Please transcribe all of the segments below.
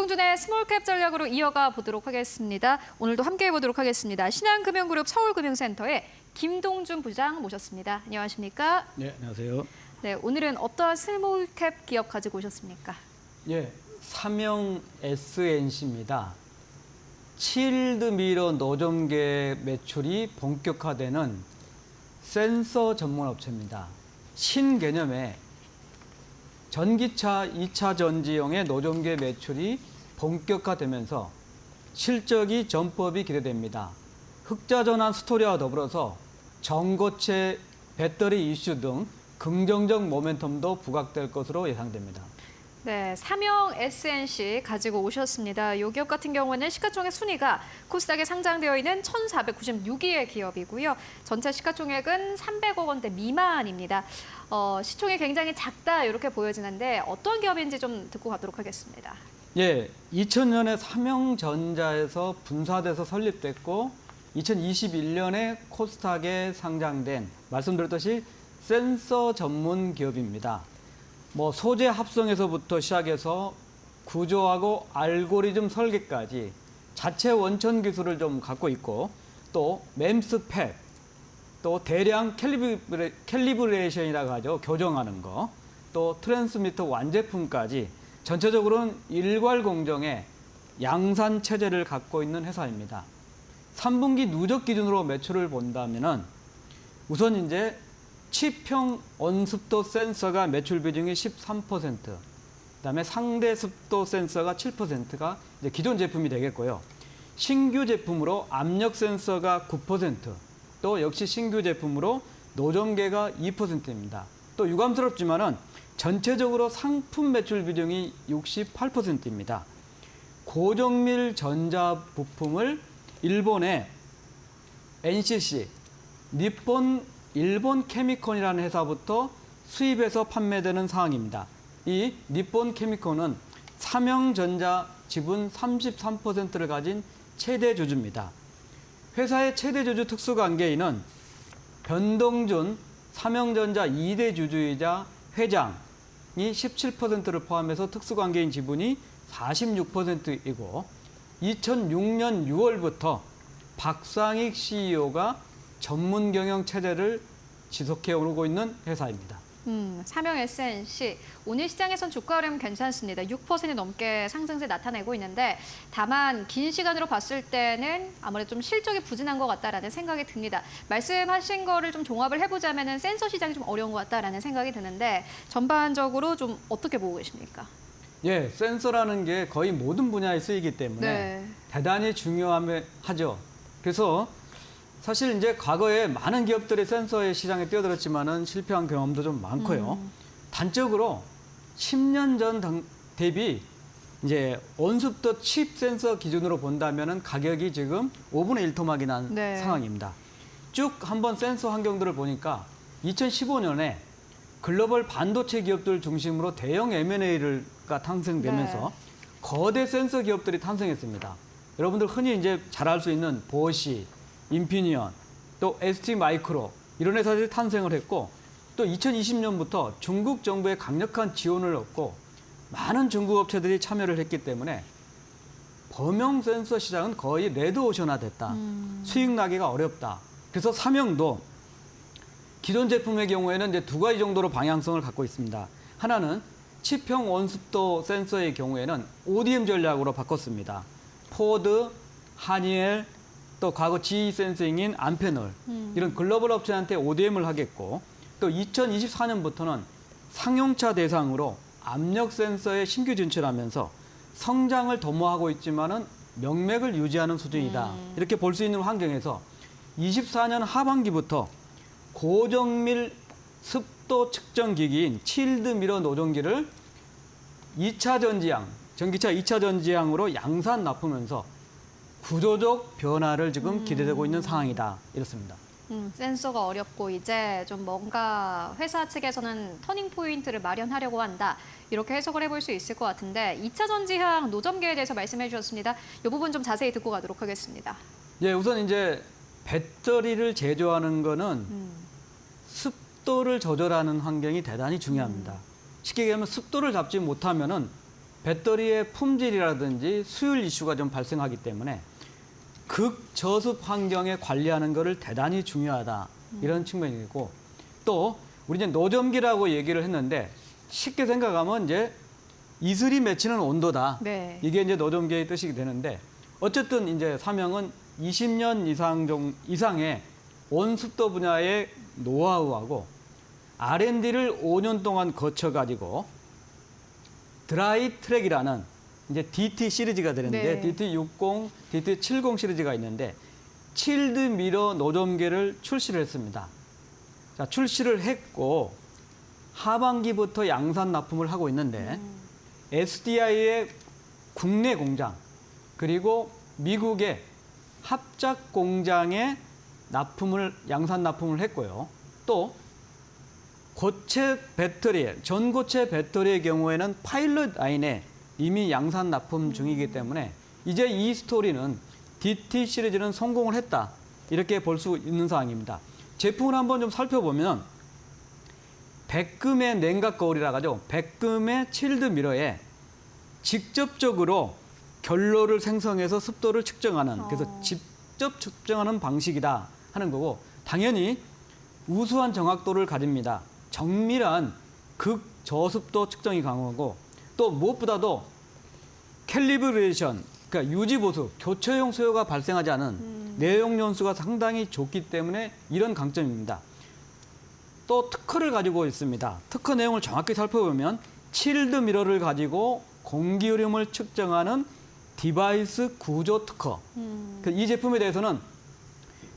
김동준의 스몰캡 전략으로 이어가 보도록 하겠습니다. 오늘도 함께해 보도록 하겠습니다. 신한금융그룹 서울금융센터의 김동준 부장 모셨습니다. 안녕하십니까? 네, 안녕하세요. 네, 오늘은 어떠한 스몰캡 기업 가지고 오셨습니까? 예, 삼영 SNC입니다. 칠드 미러 노점계 매출이 본격화되는 센서 전문 업체입니다. 신개념의 전기차 2차 전지형의 노점계 매출이 본격화되면서 실적이 전법이 기대됩니다. 흑자전환 스토리와 더불어서 전고체 배터리 이슈 등 긍정적 모멘텀도 부각될 것으로 예상됩니다. 네, 삼영 SNC 가지고 오셨습니다. 이 기업 같은 경우는 시가총액 순위가 코스닥에 상장되어 있는 1,496위의 기업이고요. 전체 시가총액은 300억 원대 미만입니다. 시총이 굉장히 작다 이렇게 보여지는데 어떤 기업인지 좀 듣고 가도록 하겠습니다. 예, 2000년에 삼영전자에서 분사돼서 설립됐고 2021년에 코스닥에 상장된 말씀드렸듯이 센서 전문 기업입니다. 소재 합성에서부터 시작해서 구조하고 알고리즘 설계까지 자체 원천 기술을 좀 갖고 있고 또 멤스팹, 또 대량 캘리브레이션이라고 하죠. 교정하는 거, 또 트랜스미터 완제품까지 전체적으로는 일괄 공정의 양산 체제를 갖고 있는 회사입니다. 3분기 누적 기준으로 매출을 본다면은 우선 이제 칩형 온습도 센서가 매출 비중이 13%, 그다음에 상대 습도 센서가 7%가 이제 기존 제품이 되겠고요. 신규 제품으로 압력 센서가 9%, 또 역시 신규 제품으로 노점계가 2%입니다. 또 유감스럽지만은 전체적으로 상품 매출 비중이 68%입니다. 고정밀 전자 부품을 일본의 NCC, 일본 케미콘이라는 회사부터 수입해서 판매되는 상황입니다. 이 니폰 케미콘은 삼영전자 지분 33%를 가진 최대 주주입니다. 회사의 최대 주주 특수관계인은 변동준 삼영전자 2대 주주이자 회장이 17%를 포함해서 특수관계인 지분이 46%이고 2006년 6월부터 박상익 CEO가 전문 경영 체제를 지속해 오르고 있는 회사입니다. 삼영 SNC 오늘 시장에선 주가 흐름 괜찮습니다. 6% 넘게 상승세 나타내고 있는데 다만 긴 시간으로 봤을 때는 아무래도 좀 실적이 부진한 것 같다라는 생각이 듭니다. 말씀하신 거를 좀 종합을 해보자면은 센서 시장이 좀 어려운 것 같다라는 생각이 드는데 전반적으로 좀 어떻게 보고 계십니까? 예, 센서라는 게 거의 모든 분야에 쓰이기 때문에 네. 대단히 중요하죠. 그래서 사실 이제 과거에 많은 기업들이 센서의 시장에 뛰어들었지만은 실패한 경험도 좀 많고요. 단적으로 10년 전 대비 이제 온습도 칩 센서 기준으로 본다면은 가격이 지금 5분의 1 토막이 난 네. 상황입니다. 쭉 한번 센서 환경들을 보니까 2015년에 글로벌 반도체 기업들 중심으로 대형 M&A가 탄생되면서 네. 거대 센서 기업들이 탄생했습니다. 여러분들 흔히 이제 잘 알 수 있는 보시, 인피니언, 또 ST 마이크로 이런 회사들이 탄생을 했고 또 2020년부터 중국 정부의 강력한 지원을 얻고 많은 중국 업체들이 참여를 했기 때문에 범용 센서 시장은 거의 레드오션화 됐다. 수익 나기가 어렵다. 그래서 삼영도 기존 제품의 경우에는 이제 두 가지 정도로 방향성을 갖고 있습니다. 하나는 칩형 온습도 센서의 경우에는 ODM 전략으로 바꿨습니다. 포드, 하니엘, 또 과거 GE 센싱인 암페놀 이런 글로벌 업체한테 ODM을 하겠고 또 2024년부터는 상용차 대상으로 압력 센서에 신규 진출하면서 성장을 도모하고 있지만은 명맥을 유지하는 수준이다. 이렇게 볼 수 있는 환경에서 24년 하반기부터 고정밀 습도 측정 기기인 칠드 미러 노정기를 2차 전지향, 전기차 2차 전지향으로 양산 납품하면서 구조적 변화를 지금 기대되고 있는 상황이다. 이렇습니다. 센서가 어렵고 이제 좀 뭔가 회사 측에서는 터닝 포인트를 마련하려고 한다. 이렇게 해석을 해볼 수 있을 것 같은데 2차 전지향 노점계에 대해서 말씀해 주셨습니다. 이 부분 좀 자세히 듣고 가도록 하겠습니다. 예, 우선 이제 배터리를 제조하는 거는 습도를 조절하는 환경이 대단히 중요합니다. 쉽게 얘기하면 습도를 잡지 못하면은 배터리의 품질이라든지 수율 이슈가 좀 발생하기 때문에 극저습 환경에 관리하는 것을 대단히 중요하다. 이런 측면이고 또 우리 이제 노점기라고 얘기를 했는데 쉽게 생각하면 이제 이슬이 맺히는 온도다. 네. 이게 이제 노점기의 뜻이 되는데 어쨌든 이제 삼형은 20년 이상의 온습도 분야의 노하우하고 R&D를 5년 동안 거쳐가지고 드라이 트랙이라는 이제 DT 시리즈가 되는데 네. DT60, DT70 시리즈가 있는데 칠드 미러 노점계를 출시를 했습니다. 자, 출시를 했고 하반기부터 양산 납품을 하고 있는데 SDI의 국내 공장 그리고 미국의 합작 공장에 양산 납품을 했고요. 또 고체 배터리, 전고체 배터리의 경우에는 파일럿 라인에 이미 양산 납품 중이기 때문에 이제 이 스토리는 DT 시리즈는 성공을 했다. 이렇게 볼 수 있는 사항입니다. 제품을 한번 좀 살펴보면 백금의 냉각 거울이라고 하죠. 백금의 칠드 미러에 직접적으로 결로를 생성해서 습도를 측정하는 그래서 직접 측정하는 방식이다 하는 거고 당연히 우수한 정확도를 가집니다. 정밀한 극저습도 측정이 가능하고 또 무엇보다도 캘리브레이션 그러니까 유지보수, 교체용 수요가 발생하지 않은 내용 연수가 상당히 좋기 때문에 이런 강점입니다. 또 특허를 가지고 있습니다. 특허 내용을 정확히 살펴보면 칠드 미러를 가지고 공기 흐름을 측정하는 디바이스 구조 특허. 이 제품에 대해서는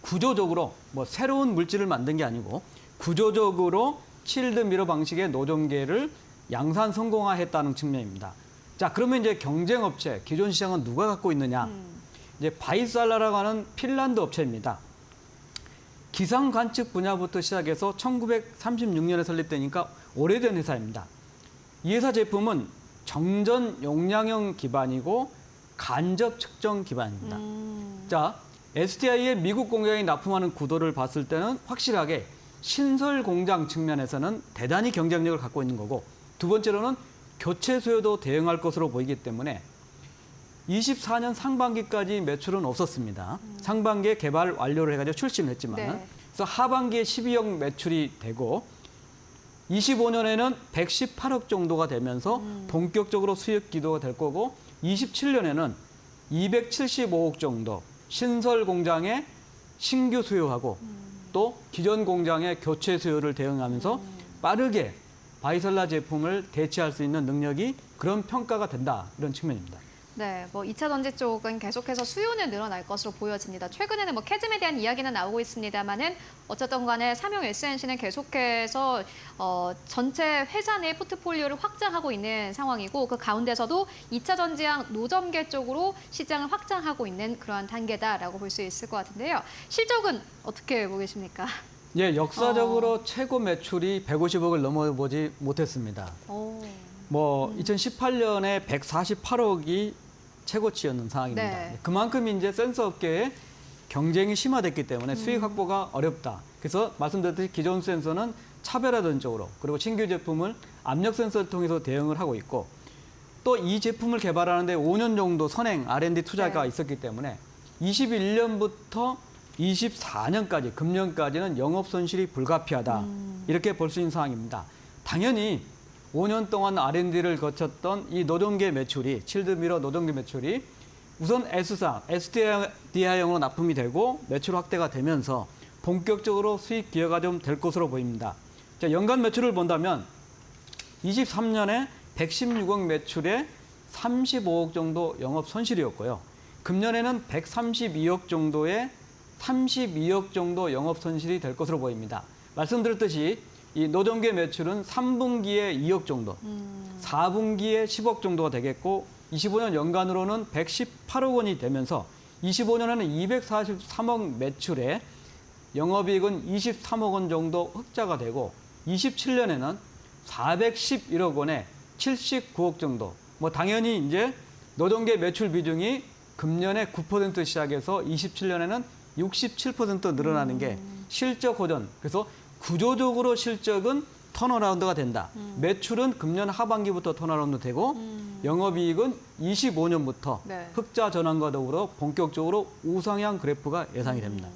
구조적으로 뭐 새로운 물질을 만든 게 아니고 구조적으로 칠드 미러 방식의 노점계를 양산 성공화했다는 측면입니다. 자, 그러면 이제 경쟁 업체, 기존 시장은 누가 갖고 있느냐? 이제 바이살라라고 하는 핀란드 업체입니다. 기상 관측 분야부터 시작해서 1936년에 설립되니까 오래된 회사입니다. 이 회사 제품은 정전 용량형 기반이고 간접 측정 기반입니다. 자, SDI의 미국 공장이 납품하는 구도를 봤을 때는 확실하게 신설 공장 측면에서는 대단히 경쟁력을 갖고 있는 거고 두 번째로는 교체 수요도 대응할 것으로 보이기 때문에 24년 상반기까지 매출은 없었습니다. 상반기에 개발 완료를 해가지고 출시는 했지만 네. 그래서 하반기에 12억 매출이 되고 25년에는 118억 정도가 되면서 본격적으로 수익 기도가 될 거고 27년에는 275억 정도 신설 공장의 신규 수요하고 또 기존 공장의 교체 수요를 대응하면서 빠르게 바이살라 제품을 대체할 수 있는 능력이 그런 평가가 된다 이런 측면입니다. 네, 뭐 2차 전지 쪽은 계속해서 수요는 늘어날 것으로 보여집니다. 최근에는 뭐 캐즘에 대한 이야기는 나오고 있습니다만은 어쨌든 간에 삼형 SNC는 계속해서 전체 회사 내 포트폴리오를 확장하고 있는 상황이고 그 가운데서도 2차 전지향 노점계 쪽으로 시장을 확장하고 있는 그러한 단계다라고 볼 수 있을 것 같은데요. 실적은 어떻게 보겠습니까? 예, 역사적으로 최고 매출이 150억을 넘어보지 못했습니다. 뭐 2018년에 148억이 최고치였는 상황입니다. 네. 그만큼 이제 센서 업계에 경쟁이 심화됐기 때문에 수익 확보가 어렵다. 그래서 말씀드렸듯이 기존 센서는 차별화된 쪽으로 그리고 신규 제품을 압력 센서를 통해서 대응을 하고 있고 또 이 제품을 개발하는데 5년 정도 선행 R&D 투자가 네. 있었기 때문에 21년부터 24년까지 금년까지는 영업 손실이 불가피하다. 이렇게 볼 수 있는 상황입니다. 당연히 5년 동안 R&D를 거쳤던 이 노점계 매출이 칠드 미러 노점계 매출이 우선 S사, SDI형으로 납품이 되고 매출 확대가 되면서 본격적으로 수익 기여가 좀 될 것으로 보입니다. 자, 연간 매출을 본다면 23년에 116억 매출에 35억 정도 영업 손실이었고요. 금년에는 132억 정도의 32억 정도 영업 손실이 될 것으로 보입니다. 말씀드렸듯이 이 노점계 매출은 3분기에 2억 정도, 4분기에 10억 정도가 되겠고 25년 연간으로는 118억 원이 되면서 25년에는 243억 매출에 영업이익은 23억 원 정도 흑자가 되고 27년에는 411억 원에 79억 정도. 뭐 당연히 이제 노점계 매출 비중이 금년에 9% 시작해서 27년에는 67% 늘어나는 게 실적 호전. 그래서 구조적으로 실적은 턴어라운드가 된다. 매출은 금년 하반기부터 턴어라운드 되고 영업이익은 25년부터 네. 흑자 전환과 더불어 본격적으로 우상향 그래프가 예상이 됩니다.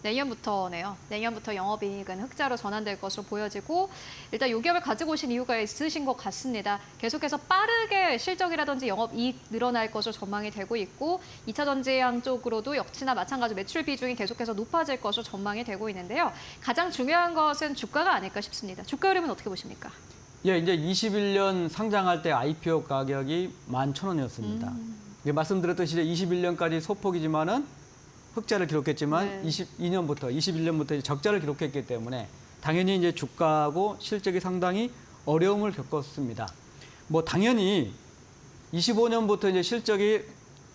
내년부터네요. 내년부터 영업이익은 흑자로 전환될 것으로 보여지고 일단 요 기업을 가지고 오신 이유가 있으신 것 같습니다. 계속해서 빠르게 실적이라든지 영업이익 늘어날 것으로 전망이 되고 있고 2차 전지향 쪽으로도 역시나 마찬가지로 매출 비중이 계속해서 높아질 것으로 전망이 되고 있는데요. 가장 중요한 것은 주가가 아닐까 싶습니다. 주가 흐름은 어떻게 보십니까? 예, 이제 21년 상장할 때 IPO 가격이 11,000원이었습니다. 말씀드렸듯이 이제 21년까지 소폭이지만은 흑자를 기록했지만 네. 21년부터 적자를 기록했기 때문에 당연히 이제 주가하고 실적이 상당히 어려움을 겪었습니다. 뭐 당연히 25년부터 이제 실적이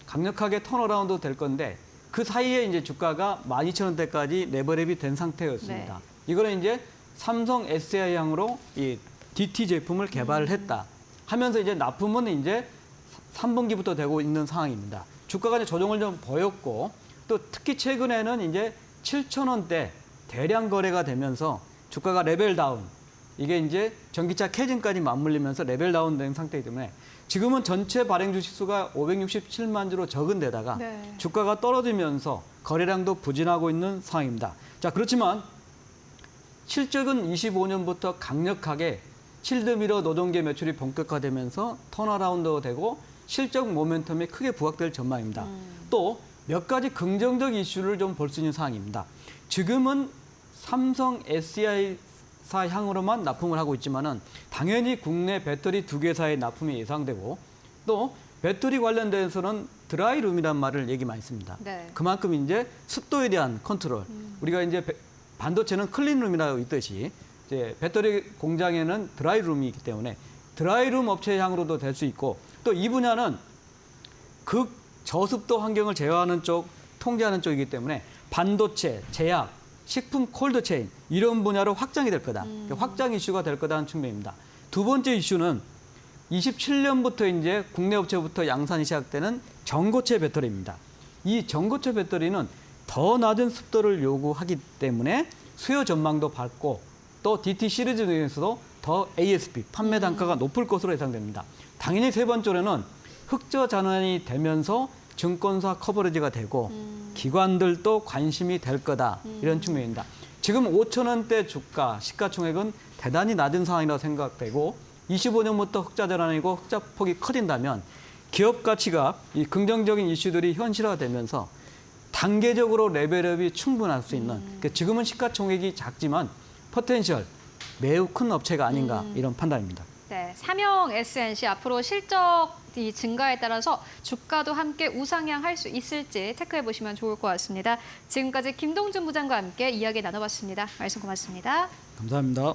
강력하게 턴어라운드 될 건데 그 사이에 이제 주가가 12,000원대까지 레벨업이 된 상태였습니다. 네. 이거는 이제 삼성 SDI 향으로 이 DT 제품을 개발을 했다 하면서 이제 납품은 이제 3분기부터 되고 있는 상황입니다. 주가가 이제 조정을 좀 보였고 또 특히 최근에는 이제 7,000원대 대량 거래가 되면서 주가가 레벨 다운, 이게 이제 전기차 캐진까지 맞물리면서 레벨 다운 된 상태이기 때문에 지금은 전체 발행 주식 수가 567만 주로 적은 데다가 네. 주가가 떨어지면서 거래량도 부진하고 있는 상황입니다. 자, 그렇지만 실적은 25년부터 강력하게 실드미러 노동계 매출이 본격화되면서 턴어라운드가 되고 실적 모멘텀이 크게 부각될 전망입니다. 또 몇 가지 긍정적 이슈를 좀 볼 수 있는 상황입니다. 지금은 삼성 SDI사 향으로만 납품을 하고 있지만은 당연히 국내 배터리 2개사의 납품이 예상되고 또 배터리 관련돼서는 드라이룸이란 말을 얘기 많이 씁니다. 네. 그만큼 이제 습도에 대한 컨트롤. 우리가 이제 반도체는 클린룸이라고 있듯이 이제 배터리 공장에는 드라이룸이 있기 때문에 드라이룸 업체 향으로도 될 수 있고 또 이 분야는 극 저습도 환경을 제어하는 쪽, 통제하는 쪽이기 때문에 반도체, 제약, 식품 콜드체인 이런 분야로 확장이 될 거다. 확장 이슈가 될 거다는 측면입니다. 두 번째 이슈는 27년부터 이제 국내 업체부터 양산이 시작되는 전고체 배터리입니다. 이 전고체 배터리는 더 낮은 습도를 요구하기 때문에 수요 전망도 밝고 또 DT 시리즈 중에서도 더 ASP, 판매 단가가 높을 것으로 예상됩니다. 당연히 세 번째로는 흑자 전환이 되면서 증권사 커버리지가 되고 기관들도 관심이 될 거다. 이런 측면입니다. 지금 5,000원대 주가, 시가총액은 대단히 낮은 상황이라고 생각되고 25년부터 흑자 전환이고 흑자폭이 커진다면 기업 가치가 이 긍정적인 이슈들이 현실화되면서 단계적으로 레벨업이 충분할 수 있는 그러니까 지금은 시가총액이 작지만 포텐셜 매우 큰 업체가 아닌가 이런 판단입니다. 네, 삼형 SNC 앞으로 실적이 증가에 따라서 주가도 함께 우상향할 수 있을지 체크해 보시면 좋을 것 같습니다. 지금까지 김동준 부장과 함께 이야기 나눠봤습니다. 말씀 고맙습니다. 감사합니다.